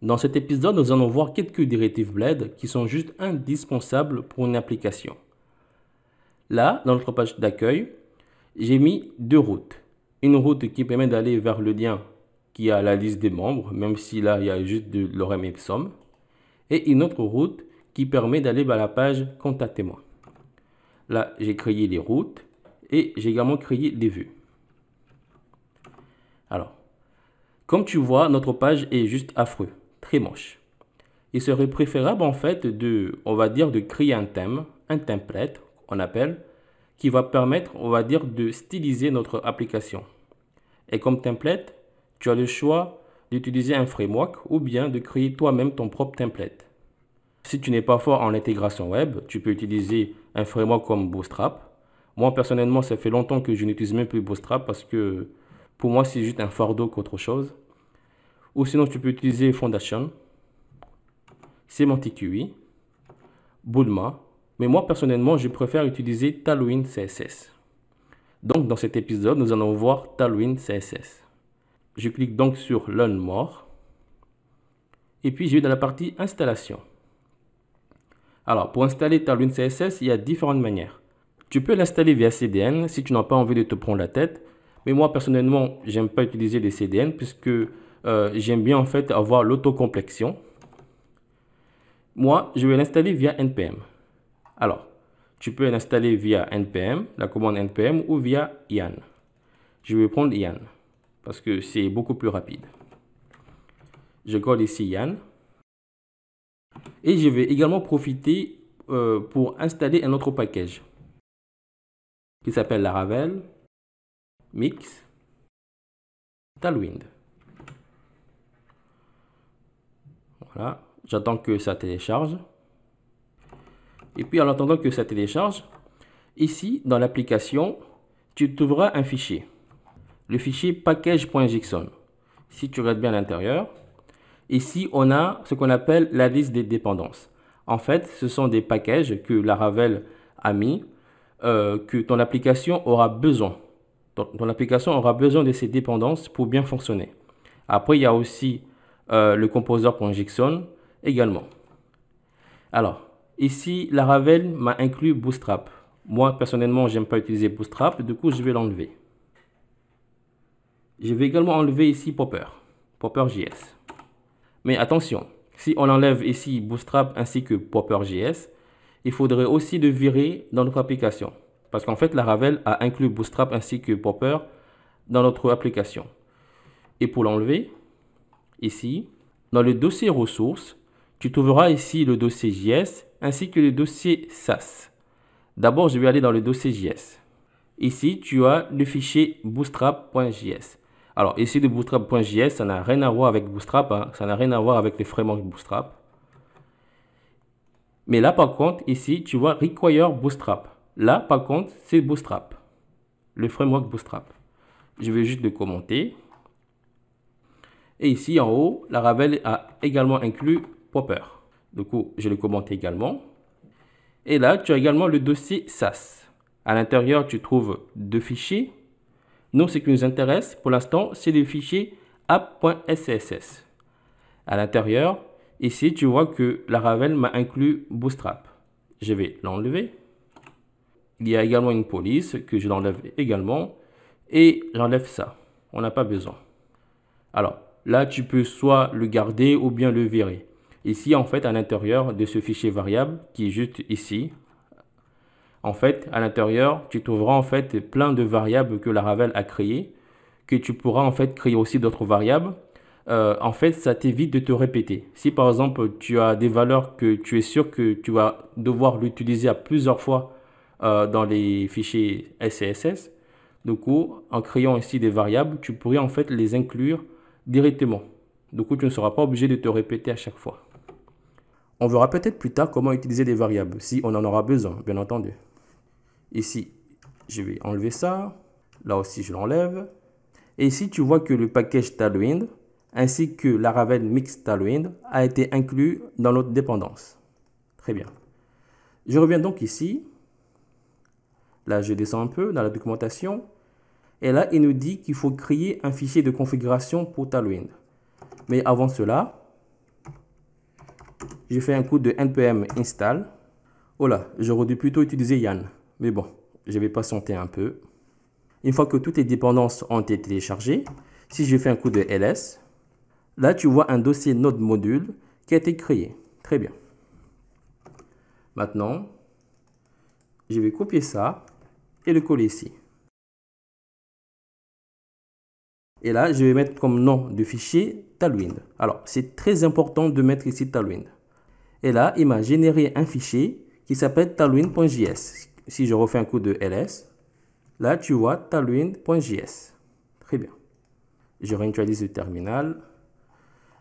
Dans cet épisode, nous allons voir quelques directives Blade qui sont juste indispensables pour une application. Là, dans notre page d'accueil, j'ai mis deux routes. Une route qui permet d'aller vers le lien qui a la liste des membres, même si là, il y a juste de lorem ipsum. Et une autre route qui permet d'aller vers la page Contactez-moi. Là, j'ai créé les routes et j'ai également créé les vues. Alors, comme tu vois, notre page est juste affreux, très moche. Il serait préférable en fait de créer un thème, un template, on appelle, qui va permettre, de styliser notre application. Et comme template, tu as le choix d'utiliser un framework ou bien de créer toi-même ton propre template. Si tu n'es pas fort en intégration web, tu peux utiliser un framework comme Bootstrap. Moi, personnellement, ça fait longtemps que je n'utilise même plus Bootstrap parce que pour moi, c'est juste un fardeau qu'autre chose. Ou sinon, tu peux utiliser Foundation, Semantic UI, Bulma. Mais moi, personnellement, je préfère utiliser Tailwind CSS. Donc, dans cet épisode, nous allons voir Tailwind CSS. Je clique donc sur Learn More. Et puis, je vais dans la partie Installation. Alors, pour installer Tailwind CSS, il y a différentes manières. Tu peux l'installer via CDN si tu n'as pas envie de te prendre la tête. Mais moi, personnellement, j'aime pas utiliser les CDN puisque j'aime bien en fait avoir l'autocomplexion. Moi, je vais l'installer via NPM. Alors, tu peux l'installer via NPM, la commande NPM, ou via Yarn. Je vais prendre Yarn parce que c'est beaucoup plus rapide. Je colle ici Yarn. Et je vais également profiter pour installer un autre package qui s'appelle Laravel Mix Tailwind. Voilà, j'attends que ça télécharge. Et puis en attendant que ça télécharge, ici dans l'application, tu trouveras un fichier. Le fichier package.json. Si tu regardes bien à l'intérieur, ici on a ce qu'on appelle la liste des dépendances. En fait, ce sont des packages que Laravel a mis, que ton application aura besoin. Ton application aura besoin de ces dépendances pour bien fonctionner. Après, il y a aussi le composer.json également. Alors, ici, Laravel m'a inclus Bootstrap. Moi, personnellement, j'aime pas utiliser Bootstrap, du coup, je vais l'enlever. Je vais également enlever ici Popper.js. Mais attention, si on enlève ici Bootstrap ainsi que Popper.js, il faudrait aussi le virer dans notre application. Parce qu'en fait, Laravel a inclus Bootstrap ainsi que Popper dans notre application. Et pour l'enlever, ici, dans le dossier ressources, tu trouveras ici le dossier JS ainsi que le dossier SAS. D'abord, je vais aller dans le dossier JS. Ici, tu as le fichier bootstrap.js. Alors, ici, le bootstrap.js, ça n'a rien à voir avec Bootstrap, hein. Ça n'a rien à voir avec les frameworks Bootstrap. Mais là, par contre, ici, tu vois Require Bootstrap. Là, par contre, c'est Bootstrap, le framework Bootstrap. Je vais juste le commenter. Et ici, en haut, Laravel a également inclus Popper. Du coup, je le commente également. Et là, tu as également le dossier SAS. À l'intérieur, tu trouves deux fichiers. Nous, ce qui nous intéresse pour l'instant, c'est le fichier app.scss. À l'intérieur, ici, tu vois que Laravel m'a inclus Bootstrap. Je vais l'enlever. Il y a également une police que je l'enlève également. Et j'enlève ça. On n'a pas besoin. Alors, là, tu peux soit le garder ou bien le virer. Ici, en fait, à l'intérieur de ce fichier variable, qui est juste ici, en fait, à l'intérieur, tu trouveras en fait plein de variables que Laravel a créées, que tu pourras en fait créer aussi d'autres variables. En fait, ça t'évite de te répéter. Si par exemple, tu as des valeurs que tu es sûr que tu vas devoir l'utiliser à plusieurs fois dans les fichiers SCSS, du coup, en créant ici des variables, tu pourrais en fait les inclure directement. Du coup, tu ne seras pas obligé de te répéter à chaque fois. On verra peut-être plus tard comment utiliser des variables, si on en aura besoin, bien entendu. Ici, je vais enlever ça. Là aussi, je l'enlève. Et ici, tu vois que le package Tailwind, ainsi que Laravel Mix Tailwind, a été inclus dans notre dépendance. Très bien. Je reviens donc ici. Là, je descends un peu dans la documentation. Et là, il nous dit qu'il faut créer un fichier de configuration pour Tailwind. Mais avant cela, je fais un coup de npm install. Oh là, j'aurais dû plutôt utiliser Yann. Mais bon, je vais patienter un peu. Une fois que toutes les dépendances ont été téléchargées, si je fais un coup de ls, là tu vois un dossier node module qui a été créé. Très bien. Maintenant, je vais copier ça et le coller ici. Et là, je vais mettre comme nom de fichier Tailwind. Alors, c'est très important de mettre ici Tailwind. Et là, il m'a généré un fichier qui s'appelle tailwind.js. Si je refais un coup de ls, là, tu vois tailwind.js. Très bien. Je réinitialise le terminal.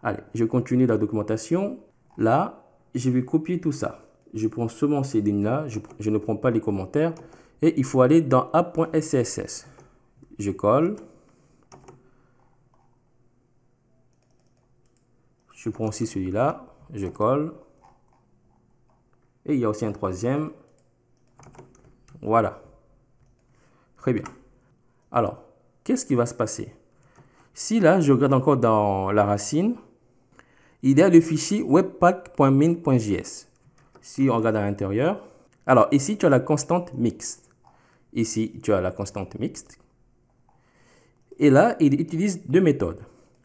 Allez, je continue la documentation. Là, je vais copier tout ça. Je prends seulement ces lignes-là. Je ne prends pas les commentaires. Et il faut aller dans app.scss. Je colle. Je prends aussi celui-là. Je colle. Et il y a aussi un troisième. Voilà. Très bien. Alors, qu'est-ce qui va se passer? Si là, je regarde encore dans la racine, il y a le fichier webpack.min.js. Si on regarde à l'intérieur, alors ici, tu as la constante mixte. Ici, tu as la constante mixte. Et là, il utilise deux méthodes.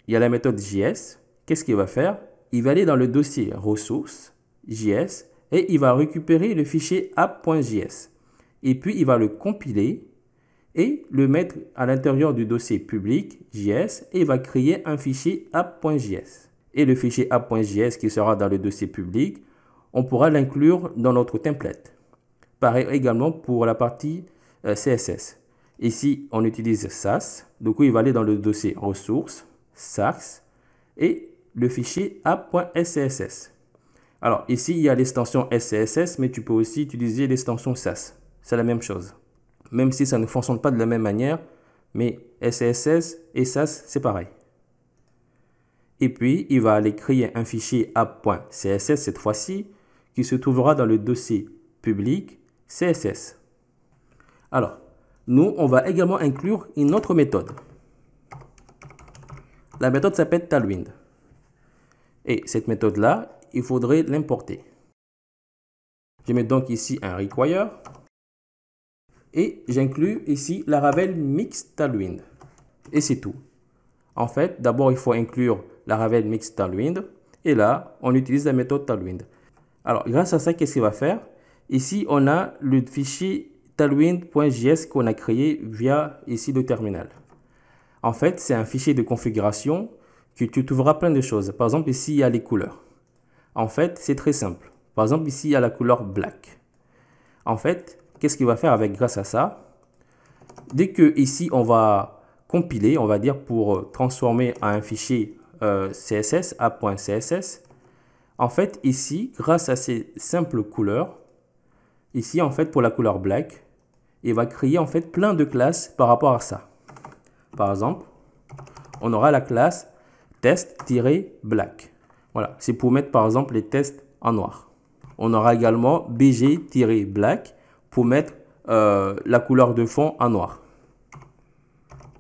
Il y a la méthode JS. Qu'est-ce qu'il va faire? Il va aller dans le dossier ressources, JS, et il va récupérer le fichier app.js. Et puis, il va le compiler et le mettre à l'intérieur du dossier public JS et il va créer un fichier app.js. Et le fichier app.js qui sera dans le dossier public, on pourra l'inclure dans notre template. Pareil également pour la partie CSS. Ici, on utilise SAS. Du coup, il va aller dans le dossier ressources, SAS et le fichier app.scss. Alors, ici, il y a l'extension SCSS, mais tu peux aussi utiliser l'extension SAS. C'est la même chose. Même si ça ne fonctionne pas de la même manière, mais SCSS et SAS, c'est pareil. Et puis, il va aller créer un fichier app.css cette fois-ci, qui se trouvera dans le dossier public CSS. Alors, nous, on va également inclure une autre méthode. La méthode s'appelle Tailwind. Et cette méthode-là, il faudrait l'importer. Je mets donc ici un require. Et j'inclus ici la Laravel Mix Tailwind. Et c'est tout. En fait, d'abord, il faut inclure la Laravel Mix Tailwind. Et là, on utilise la méthode Tailwind. Alors, grâce à ça, qu'est-ce qu'il va faire? Ici, on a le fichier tailwind.js qu'on a créé via ici le terminal. En fait, c'est un fichier de configuration que tu trouveras plein de choses. Par exemple, ici, il y a les couleurs. En fait, c'est très simple. Par exemple, ici, il y a la couleur black. En fait, qu'est-ce qu'il va faire avec grâce à ça? Dès que ici, on va compiler, on va dire pour transformer en un fichier CSS, app.css. En fait, ici, grâce à ces simples couleurs, ici, en fait, pour la couleur black, il va créer en fait plein de classes par rapport à ça. Par exemple, on aura la classe test-black. Voilà, c'est pour mettre par exemple les tests en noir. On aura également bg-black pour mettre la couleur de fond en noir.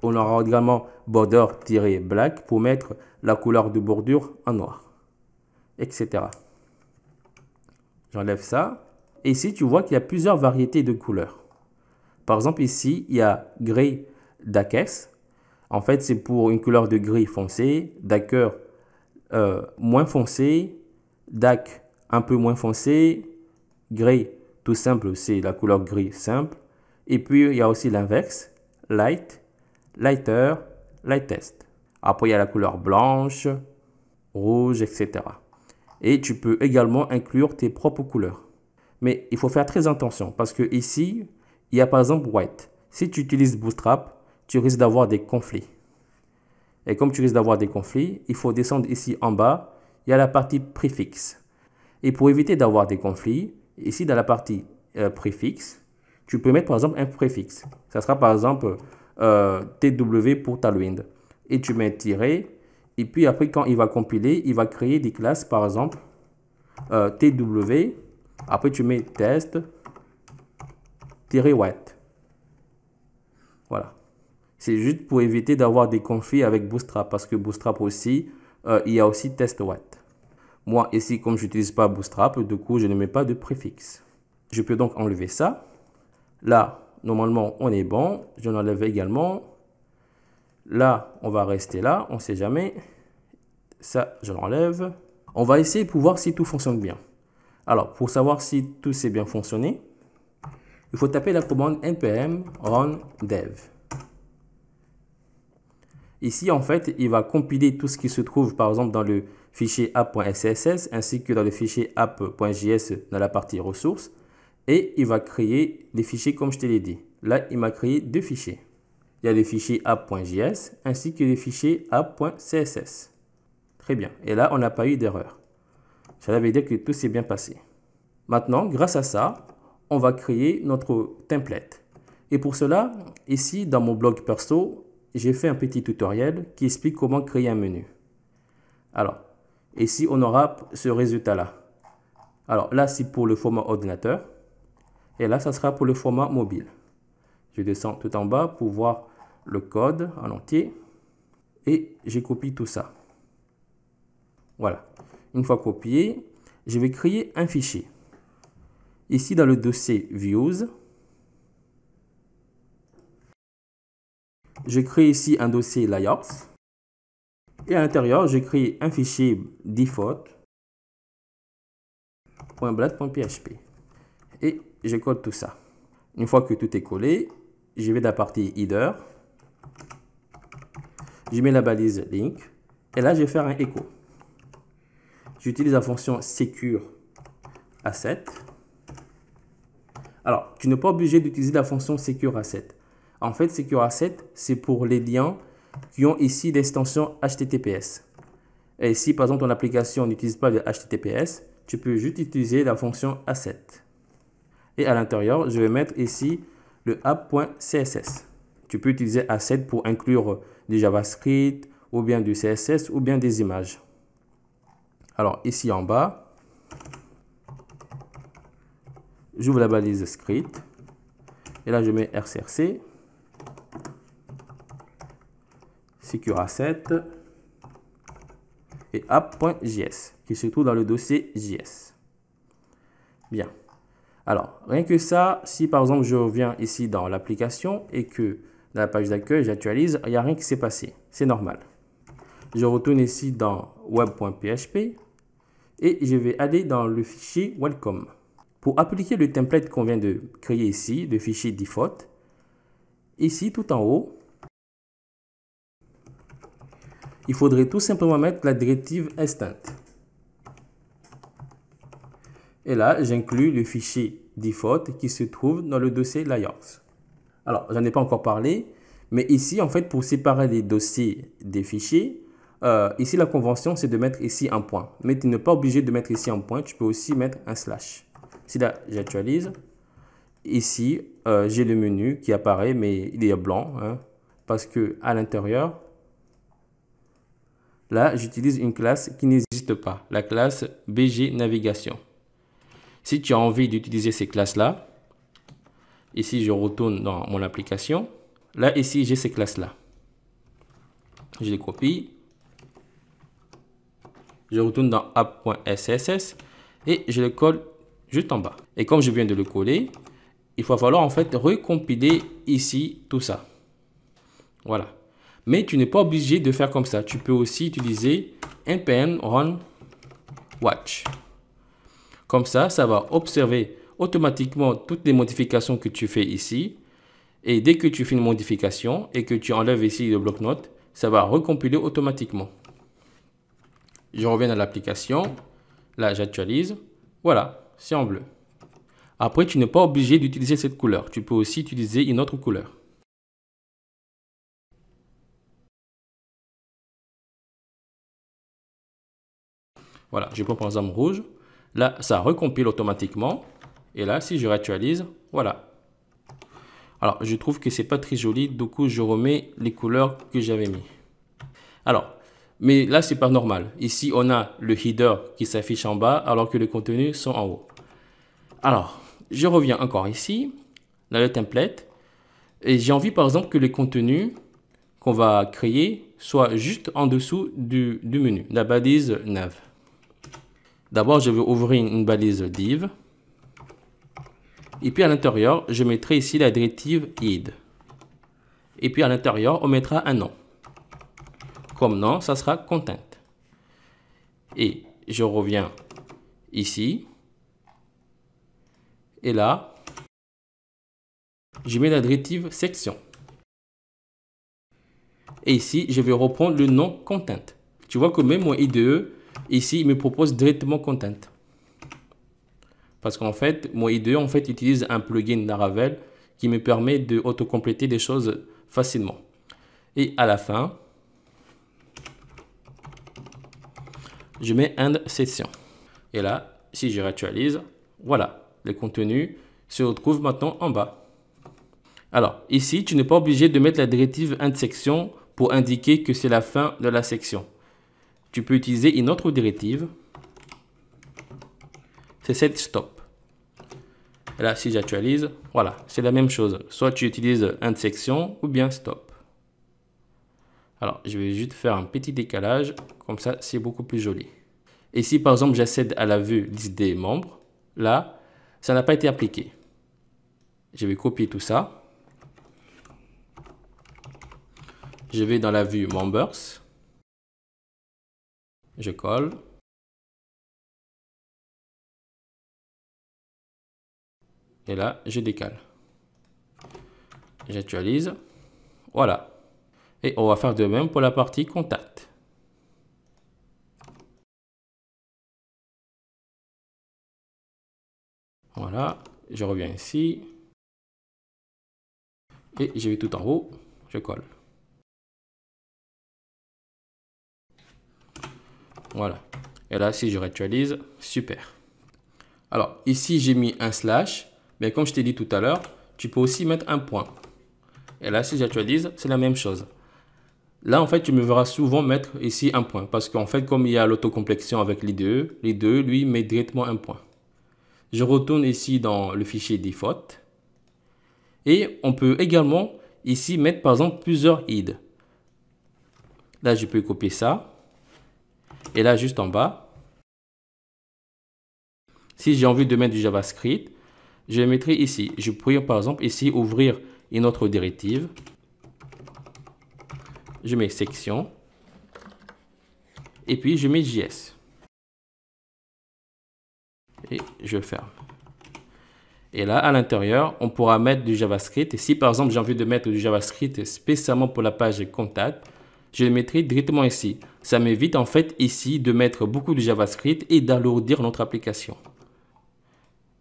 On aura également border-black pour mettre la couleur de bordure en noir, etc. J'enlève ça. Et ici, tu vois qu'il y a plusieurs variétés de couleurs. Par exemple, ici, il y a gris Dakes. En fait, c'est pour une couleur de gris foncé, Daker moins foncé, Dak un peu moins foncé, gris tout simple, c'est la couleur gris simple. Et puis, il y a aussi l'inverse, light, lighter, lightest. Après, il y a la couleur blanche, rouge, etc. Et tu peux également inclure tes propres couleurs. Mais il faut faire très attention parce que ici, il y a par exemple white. Si tu utilises Bootstrap, tu risques d'avoir des conflits. Et comme tu risques d'avoir des conflits, il faut descendre ici en bas. Il y a la partie préfixe. Et pour éviter d'avoir des conflits, ici dans la partie préfixe, tu peux mettre par exemple un préfixe. Ça sera par exemple TW pour Tailwind. Et tu mets un tiret. Et puis après, quand il va compiler, il va créer des classes par exemple TW. Après, tu mets test-white. Voilà. C'est juste pour éviter d'avoir des conflits avec Bootstrap parce que Bootstrap aussi, il y a aussi test-white. Moi, ici, comme je n'utilise pas Bootstrap, du coup, je ne mets pas de préfixe. Je peux donc enlever ça. Là, normalement, on est bon. Je l'enlève également. Là, on va rester là. On ne sait jamais. Ça, je l'enlève. On va essayer pour voir si tout fonctionne bien. Alors, pour savoir si tout s'est bien fonctionné, il faut taper la commande npm run dev. Ici, en fait, il va compiler tout ce qui se trouve, par exemple, dans le fichier app.scss ainsi que dans le fichier app.js dans la partie ressources. Et il va créer des fichiers comme je te l'ai dit. Là, il m'a créé deux fichiers. Il y a le fichier app.js ainsi que le fichier app.css. Très bien. Et là, on n'a pas eu d'erreur. Ça veut dire que tout s'est bien passé. Maintenant, grâce à ça, on va créer notre template. Et pour cela, ici, dans mon blog perso, j'ai fait un petit tutoriel qui explique comment créer un menu. Alors, ici, on aura ce résultat-là. Alors là, c'est pour le format ordinateur. Et là, ça sera pour le format mobile. Je descends tout en bas pour voir le code en entier. Et je copie tout ça. Voilà. Une fois copié, je vais créer un fichier. Ici, dans le dossier Views, je crée ici un dossier Layouts. Et à l'intérieur, je crée un fichier default.blad.php. Et je code tout ça. Une fois que tout est collé, je vais dans la partie header. Je mets la balise link. Et là, je vais faire un echo. J'utilise la fonction secure asset. Alors, tu n'es pas obligé d'utiliser la fonction secure asset. En fait, secure asset, c'est pour les liens qui ont ici l'extension HTTPS. Et si par exemple ton application n'utilise pas le HTTPS, tu peux juste utiliser la fonction asset. Et à l'intérieur, je vais mettre ici le app.css. Tu peux utiliser asset pour inclure du JavaScript ou bien du CSS ou bien des images. Alors ici en bas, j'ouvre la balise script et là je mets rcrc, secure asset et app.js qui se trouve dans le dossier JS. Bien. Alors, rien que ça, si par exemple je reviens ici dans l'application et que dans la page d'accueil, j'actualise, il n'y a rien qui s'est passé. C'est normal. Je retourne ici dans web.php et je vais aller dans le fichier welcome. Pour appliquer le template qu'on vient de créer ici, le fichier default, ici tout en haut, il faudrait tout simplement mettre la directive instant. Et là, j'inclus le fichier default qui se trouve dans le dossier layouts. Alors, j'en ai pas encore parlé, mais ici, en fait, pour séparer les dossiers des fichiers, ici, la convention, c'est de mettre ici un point. Mais tu n'es pas obligé de mettre ici un point, tu peux aussi mettre un slash. Si là, j'actualise, ici, j'ai le menu qui apparaît, mais il est blanc, hein, parce que à l'intérieur, là, j'utilise une classe qui n'existe pas, la classe BG Navigation. Si tu as envie d'utiliser ces classes-là, ici, je retourne dans mon application. Là, ici, j'ai ces classes-là. Je les copie. Je retourne dans app.scss et je le colle juste en bas. Et comme je viens de le coller, il va falloir en fait recompiler ici tout ça. Voilà. Mais tu n'es pas obligé de faire comme ça. Tu peux aussi utiliser npm run watch. Comme ça va observer automatiquement toutes les modifications que tu fais ici. Et dès que tu fais une modification et que tu enlèves ici le bloc-notes, ça va recompiler automatiquement. Je reviens dans l'application. Là, j'actualise. Voilà, c'est en bleu. Après, tu n'es pas obligé d'utiliser cette couleur. Tu peux aussi utiliser une autre couleur. Voilà, je prends par exemple rouge. Là, ça recompile automatiquement. Et là, si je réactualise, voilà. Alors, je trouve que c'est pas très joli. Du coup, je remets les couleurs que j'avais mis. Alors, mais là, c'est pas normal. Ici, on a le header qui s'affiche en bas alors que les contenus sont en haut. Alors, je reviens encore ici, dans le template. Et j'ai envie, par exemple, que les contenus qu'on va créer soient juste en dessous du menu, la balise nav. D'abord, je vais ouvrir une balise div. Et puis à l'intérieur, je mettrai ici la directive id. Et puis à l'intérieur, on mettra un nom. Comme nom, ça sera content. Et je reviens ici. Et là, je mets la directive section. Et ici, je vais reprendre le nom content. Tu vois que même mon IDE, ici, il me propose directement content. Parce qu'en fait, mon IDE utilise un plugin Laravel qui me permet de autocompléter des choses facilement. Et à la fin, je mets end session. Et là, si je réactualise, voilà, le contenu se retrouve maintenant en bas. Alors, ici, tu n'es pas obligé de mettre la directive end section pour indiquer que c'est la fin de la section. Tu peux utiliser une autre directive. C'est cette stop. Et là, si j'actualise, voilà, c'est la même chose. Soit tu utilises end section ou bien stop. Alors, je vais juste faire un petit décalage. Comme ça, c'est beaucoup plus joli. Et si, par exemple, j'accède à la vue liste des membres, là, ça n'a pas été appliqué. Je vais copier tout ça. Je vais dans la vue Members. Je colle. Et là, je décale. J'actualise. Voilà. Et on va faire de même pour la partie contact. Voilà. Je reviens ici. Et je vais tout en haut. Je colle. Voilà. Et là, si je réactualise, super. Alors, ici, j'ai mis un slash. Mais comme je t'ai dit tout à l'heure, tu peux aussi mettre un point. Et là, si j'actualise, c'est la même chose. Là, en fait, tu me verras souvent mettre ici un point. Parce qu'en fait, comme il y a l'autocomplexion avec l'IDE, l'IDE, lui, met directement un point. Je retourne ici dans le fichier default. Et on peut également ici mettre, par exemple, plusieurs id. Là, je peux copier ça. Et là, juste en bas, si j'ai envie de mettre du JavaScript, je le mettrai ici. Je pourrais, par exemple, ici, ouvrir une autre directive. Je mets section. Et puis, je mets JS. Et je ferme. Et là, à l'intérieur, on pourra mettre du JavaScript. Et si, par exemple, j'ai envie de mettre du JavaScript spécialement pour la page contact, je le mettrai directement ici. Ça m'évite, en fait, ici, de mettre beaucoup de JavaScript et d'alourdir notre application.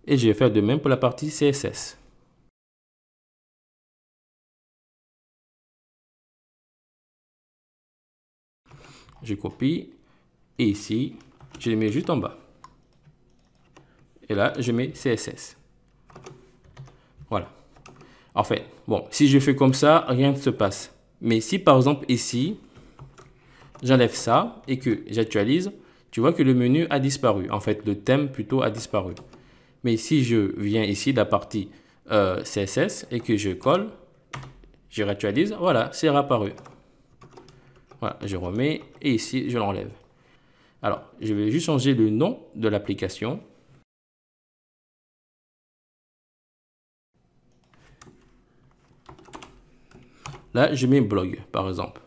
Et je vais faire de même pour la partie CSS. Je copie. Et ici, je les mets juste en bas. Et là, je mets CSS. Voilà. En fait, bon, si je fais comme ça, rien ne se passe. Mais si par exemple ici, j'enlève ça et que j'actualise, tu vois que le menu a disparu. En fait, le thème plutôt a disparu. Mais si je viens ici de la partie CSS et que je colle, je réactualise, voilà, c'est réapparu. Voilà, je remets et ici, je l'enlève. Alors, je vais juste changer le nom de l'application. Là, je mets blog, par exemple.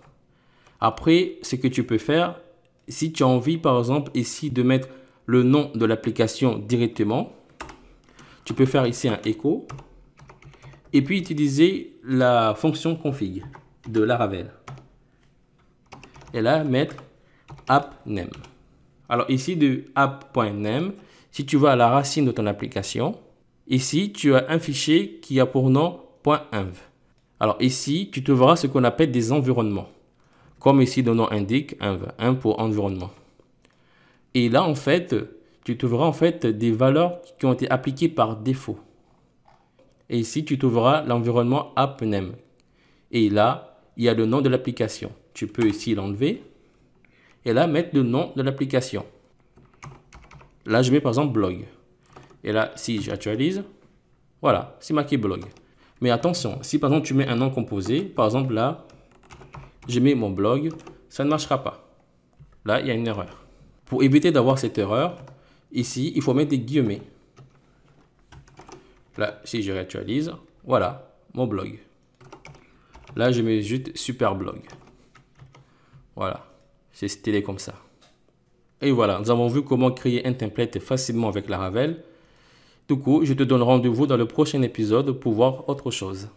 Après, ce que tu peux faire, si tu as envie, par exemple, ici de mettre le nom de l'application directement, tu peux faire ici un echo et puis utiliser la fonction config de Laravel. Et là, mettre app_name. Alors ici, de app.name, si tu vas à la racine de ton application, ici, tu as un fichier qui a pour nom .env. Alors ici, tu te verras ce qu'on appelle des environnements. Comme ici, le nom indique, env pour environnement. Et là, en fait, tu trouveras en fait des valeurs qui ont été appliquées par défaut. Et ici, tu trouveras l'environnement app_name. Et là, il y a le nom de l'application. Tu peux ici l'enlever. Et là, mettre le nom de l'application. Là, je mets par exemple blog. Et là, si j'actualise, voilà, c'est marqué blog. Mais attention, si par exemple tu mets un nom composé, par exemple là, je mets mon blog, ça ne marchera pas. Là, il y a une erreur. Pour éviter d'avoir cette erreur, Ici, il faut mettre des guillemets. Là, si je réactualise, voilà, mon blog. Là, je mets juste super blog. Voilà, c'est stylé comme ça. Et voilà, nous avons vu comment créer un template facilement avec Laravel. Du coup, je te donne rendez-vous dans le prochain épisode pour voir autre chose.